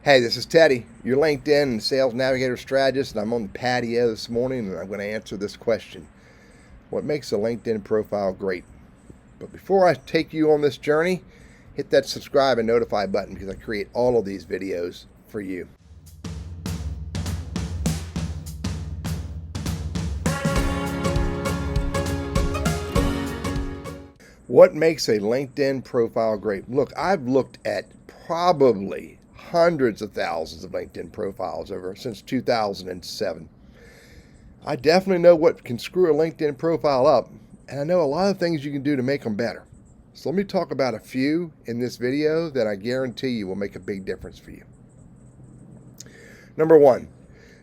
Hey, this is Teddy, your LinkedIn and Sales Navigator Strategist, and I'm on the patio this morning and I'm going to answer this question. What makes a LinkedIn profile great? But before I take you on this journey, hit that subscribe and notify button because I create all of these videos for you. What makes a LinkedIn profile great? Look, I've looked at probably hundreds of thousands of LinkedIn profiles since 2007. I definitely know what can screw a LinkedIn profile up, and I know a lot of things you can do to make them better. So let me talk about a few in this video that I guarantee you will make a big difference for you. Number one,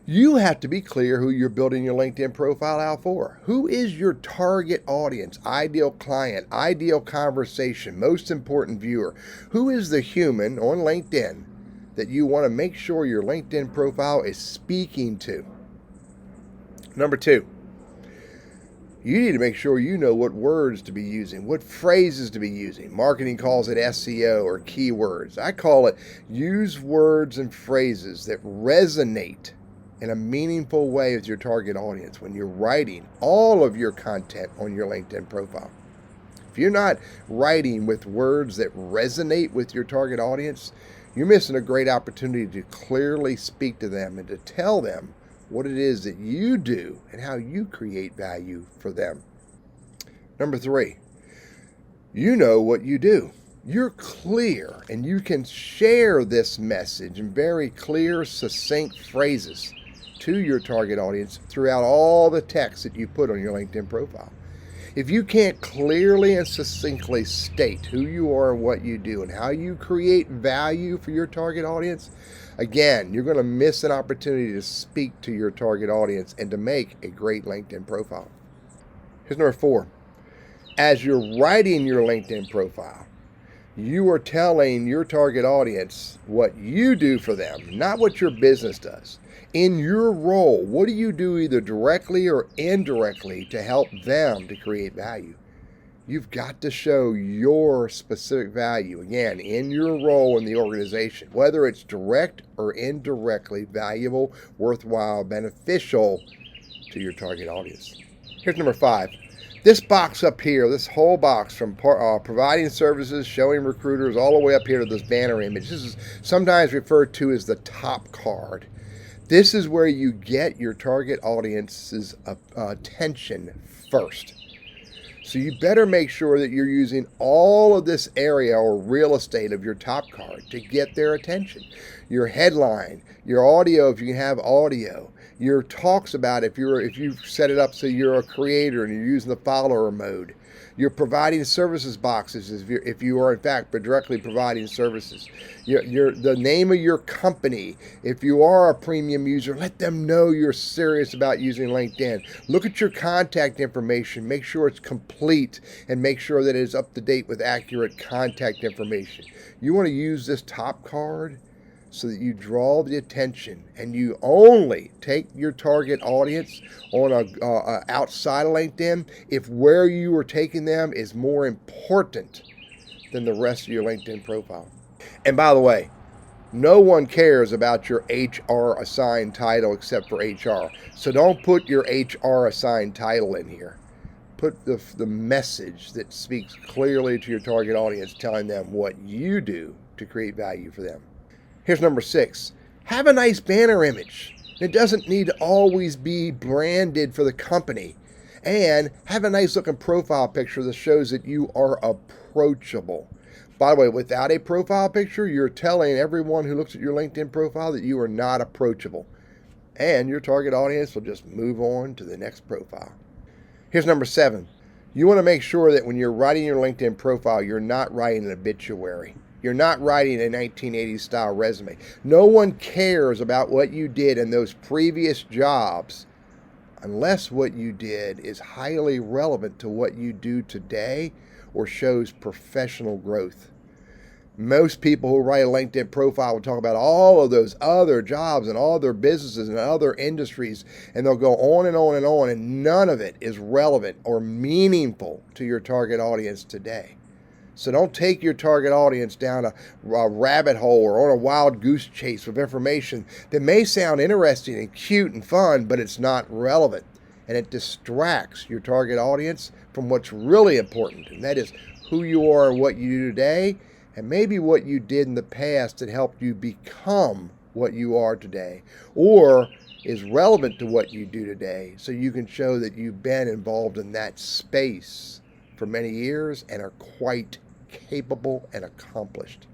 you have to be clear who you're building your LinkedIn profile out for. Who is your target audience, ideal client, ideal conversation, most important viewer? Who is the human on LinkedIn that you want to make sure your LinkedIn profile is speaking to? Number two, you need to make sure you know what words to be using, what phrases to be using. Marketing calls it SEO or keywords. I call it use words and phrases that resonate in a meaningful way with your target audience when you're writing all of your content on your LinkedIn profile. If you're not writing with words that resonate with your target audience, you're missing a great opportunity to clearly speak to them and to tell them what it is that you do and how you create value for them. Number three, you know what you do. You're clear and you can share this message in very clear, succinct phrases to your target audience throughout all the text that you put on your LinkedIn profile. If you can't clearly and succinctly state who you are and what you do and how you create value for your target audience, again, you're going to miss an opportunity to speak to your target audience and to make a great LinkedIn profile. Here's number four. As you're writing your LinkedIn profile, you are telling your target audience what you do for them, not what your business does. In your role, what do you do either directly or indirectly to help them to create value? You've got to show your specific value, again, in your role in the organization, whether it's direct or indirectly valuable, worthwhile, beneficial to your target audience. Here's number five. This box up here, this whole box from providing services, showing recruiters, all the way up here to this banner image, this is sometimes referred to as the top card. This is where you get your target audience's attention first. So you better make sure that you're using all of this area or real estate of your top card to get their attention. Your headline, your audio if you can have audio, your talks about if you've set it up so you're a creator and you're using the follower mode. You're providing services boxes if you are in fact directly providing services. The name of your company. If you are a premium user, let them know you're serious about using LinkedIn. Look at your contact information. Make sure it's complete and make sure that it is up to date with accurate contact information. You want to use this top card so that you draw the attention and you only take your target audience on outside of LinkedIn if where you are taking them is more important than the rest of your LinkedIn profile. And by the way, no one cares about your HR assigned title except for HR. So don't put your HR assigned title in here. Put the message that speaks clearly to your target audience, telling them what you do to create value for them. Here's number six. Have a nice banner image. It doesn't need to always be branded for the company. And have a nice looking profile picture that shows that you are approachable. By the way, without a profile picture, you're telling everyone who looks at your LinkedIn profile that you are not approachable. And your target audience will just move on to the next profile. Here's number seven. You want to make sure that when you're writing your LinkedIn profile, you're not writing an obituary. You're not writing a 1980s style resume. No one cares about what you did in those previous jobs unless what you did is highly relevant to what you do today or shows professional growth. Most people who write a LinkedIn profile will talk about all of those other jobs and all their businesses and other industries, and they'll go on and on and on, and none of it is relevant or meaningful to your target audience today. So don't take your target audience down a rabbit hole or on a wild goose chase with information that may sound interesting and cute and fun, but it's not relevant. And it distracts your target audience from what's really important, and that is who you are and what you do today, and maybe what you did in the past that helped you become what you are today, or is relevant to what you do today, so you can show that you've been involved in that space for many years and are quite capable and accomplished.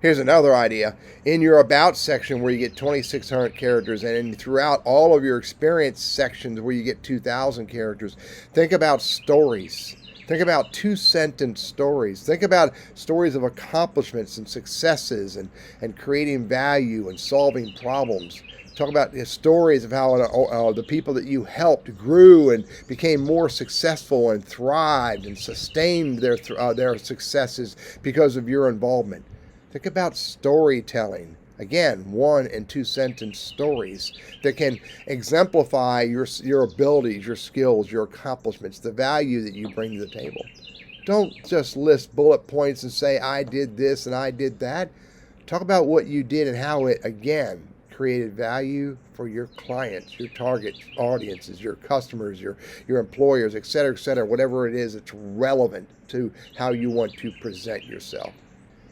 Here's another idea. In your About section where you get 2,600 characters, and throughout all of your Experience sections where you get 2,000 characters, think about stories. Think about 2-sentence stories. Think about stories of accomplishments and successes and creating value and solving problems. Talk about stories of how the people that you helped grew and became more successful and thrived and sustained their successes because of your involvement. Think about storytelling. Again, 1- and 2-sentence stories that can exemplify your abilities, your skills, your accomplishments, the value that you bring to the table. Don't just list bullet points and say, I did this and I did that. Talk about what you did and how it, again, created value for your clients, your target audiences, your customers, your employers, et cetera, whatever it is that's relevant to how you want to present yourself.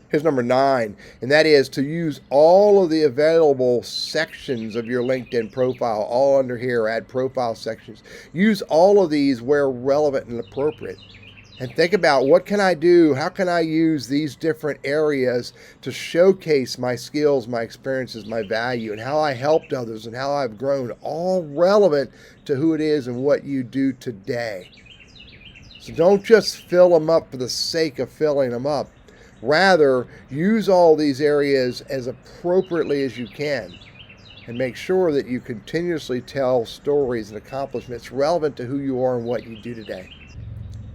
Here's number 9, and that is to use all of the available sections of your LinkedIn profile, all under here, add profile sections. Use all of these where relevant and appropriate. And think about, what can I do? How can I use these different areas to showcase my skills, my experiences, my value, and how I helped others and how I've grown, all relevant to who it is and what you do today. So don't just fill them up for the sake of filling them up. Rather, use all these areas as appropriately as you can and make sure that you continuously tell stories and accomplishments relevant to who you are and what you do today.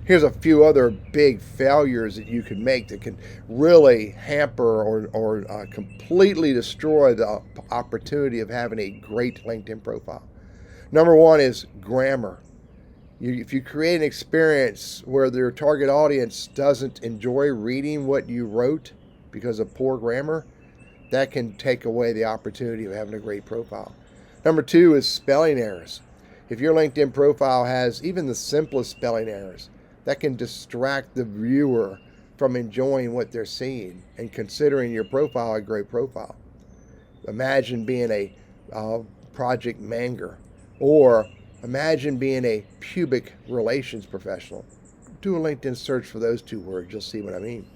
Here's a few other big failures that you can make that can really hamper or completely destroy the opportunity of having a great LinkedIn profile. Number 1 is grammar. If you create an experience where your target audience doesn't enjoy reading what you wrote because of poor grammar, that can take away the opportunity of having a great profile. Number 2 is spelling errors. If your LinkedIn profile has even the simplest spelling errors, that can distract the viewer from enjoying what they're seeing and considering your profile a great profile. Imagine being a project manager, or imagine being a pubic relations professional. Do a LinkedIn search for those 2 words. You'll see what I mean.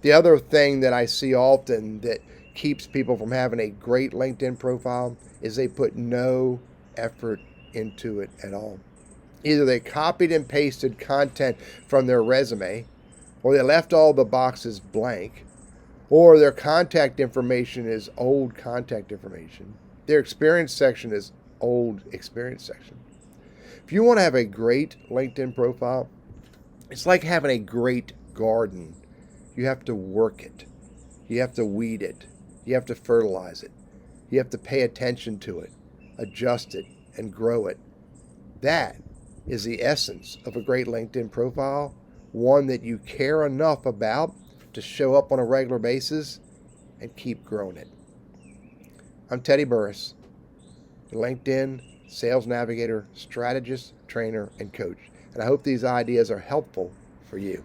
The other thing that I see often that keeps people from having a great LinkedIn profile is they put no effort into it at all. Either they copied and pasted content from their resume, or they left all the boxes blank, or their contact information is old contact information. Their experience section is old experience section. If you want to have a great LinkedIn profile, it's like having a great garden. You have to work it. You have to weed it. You have to fertilize it. You have to pay attention to it, adjust it, and grow it. That is the essence of a great LinkedIn profile, one that you care enough about to show up on a regular basis and keep growing it. I'm Teddy Burriss, LinkedIn Sales Navigator, strategist, trainer, and coach. And I hope these ideas are helpful for you.